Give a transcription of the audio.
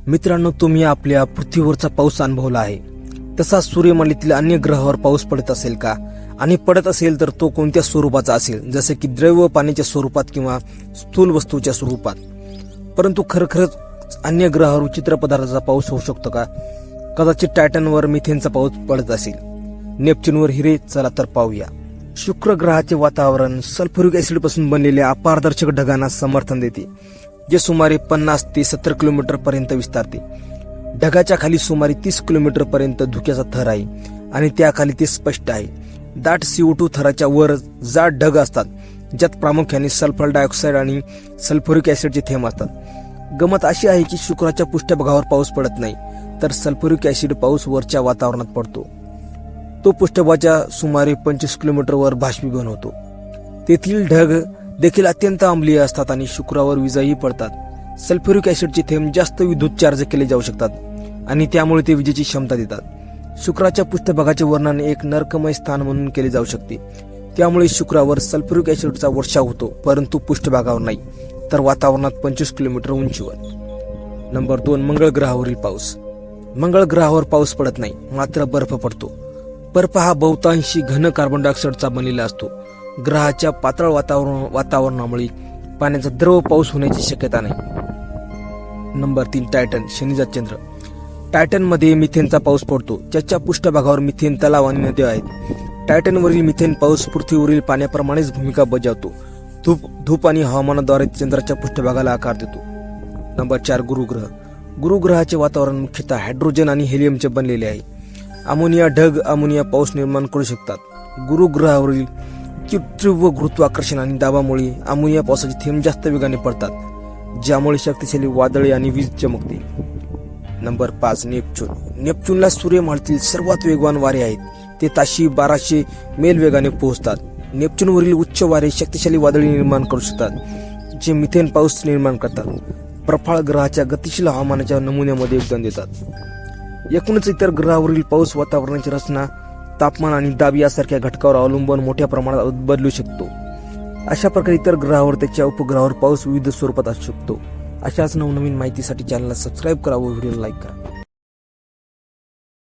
मित्रांनो, तुम्ही आपल्या पृथ्वीवरचा पाऊस अनुभवला आहे, तसा सूर्यमालेतील अन्य ग्रहावर पाऊस पडत असेल का? आणि पडत असेल तर तो कोणत्या स्वरूपाचा असेल, जसे की द्रव्य पाण्याच्या स्वरूपात किंवा स्थूल वस्तूच्या स्वरूपात? परंतु खरोखरच अन्य ग्रहावर विचित्र पदार्थाचा पाऊस होऊ शकतो का? कदाचित टायटनवर मिथेनचा पाऊस पडत असेल, नेपच्यूनवर हिरे. चला तर पाहूया. शुक्र ग्रहाचे वातावरण सल्फ्युरिक ऍसिड पासून बनलेल्या अपारदर्शक ढगांना समर्थन देते, जे सुमारे 50 ते 70 किलोमीटर पर्यंत विस्तारते. ढगाच्या खाली सुमारे 30 किलोमीटर पर्यंत धुक्याचा थर आहे आणि त्याखाली ते स्पष्ट आहे. दाट CO2 थराच्या वर जाड ढग असतात, ज्यात प्रामुख्याने सल्फर डायऑक्साईड आणि सल्फ्युरिक ऍसिडचे थेंब असतात. गमत अशी आहे की शुक्राच्या पृष्ठभागावर पाऊस पडत नाही, तर सल्फ्युरिक ऍसिड पाऊस वरच्या वातावरणात पडतो. तो पृष्ठभागाच्या सुमारे 25 किलोमीटरवर बाष्पीभवन होतो. तेथील ढग देखील अत्यंत आम्लीय असतात आणि शुक्रावर विजाही पडतात. सल्फ्युरिक ऍसिडचे थेंब जास्त विद्युत चार्ज केले जाऊ शकतात आणि त्यामुळे ते विजेची क्षमता देतात. शुक्राच्या पृष्ठभागाचे वर्णन एक नरकमय स्थान म्हणून केले जाऊ शकते. त्यामुळे शुक्रावर सल्फ्युरिक ऍसिडचा वर्षाव होतो, परंतु पृष्ठभागावर नाही, तर वातावरणात 25 किलोमीटर उंचीवर. नंबर 2, मंगळ ग्रहावरील पाऊस. मंगळ ग्रहावर पाऊस पडत नाही, मात्र बर्फ पडतो. बर्फ हा बहुतांशी घन कार्बन डायऑक्साईडचा बनलेला असतो. ग्रहाच्या पातळ वातावरणामुळे पाण्याचा द्रव पाऊस होण्याची शक्यता नाही. नंबर 3, टायटन, शनीचा चंद्र. टायटनमध्ये मिथेनचा पाऊस पडतो, ज्याच्या पृष्ठभागावर मिथेन तलाव आणि नद्या आहेत. टायटनवरील मिथेन पाऊस पृथ्वीवरील पाण्याप्रमाणेच भूमिका बजावतो. धूप आणि हवामानाद्वारे चंद्राच्या पृष्ठभागाला आकार देतो. नंबर 4, गुरुग्रह. गुरुग्रहाचे वातावरण मुख्यतः हायड्रोजन आणि हेलियमचे बनलेले आहे. अमोनिया ढग अमोनिया पाऊस निर्माण करू शकतात. गुरुग्रहावरील तीव्र गुरुत्वाकर्षण आणि दाबामुळे अमोनिया पावसाचे थेंब जास्त वेगाने पडतात, ज्यामुळे शक्तिशाली वादळे आणि वीज चमकते. Number 5, Neptune. नेपच्यूनला सूर्यमालेतील सर्वात वेगवान वारे आहेत. ते ताशी 1200 मैल वेगाने पोहोचतात. नेपच्यूनवरील उच्च वारे शक्तिशाली वादळे निर्माण करू शकतात, जे मिथेन पाऊस निर्माण करतात. प्रफाळ ग्रहाच्या गतिशील हवामानाच्या नमुन्यामध्ये योगदान देतात. एकूणच इतर ग्रहावरील पाऊस वातावरणाची रचना, तापमान आणि दाब यासारख्या घटकावर अवलंबून मोठ्या प्रमाणात बदलू शकतो. अशा प्रकारे इतर ग्रहावर त्याच्या उपग्रहावर पाऊस विविध स्वरूपात असू शकतो. अशाच नवनवीन माहितीसाठी चॅनलला सबस्क्राईब करा व व्हिडिओला लाईक करा.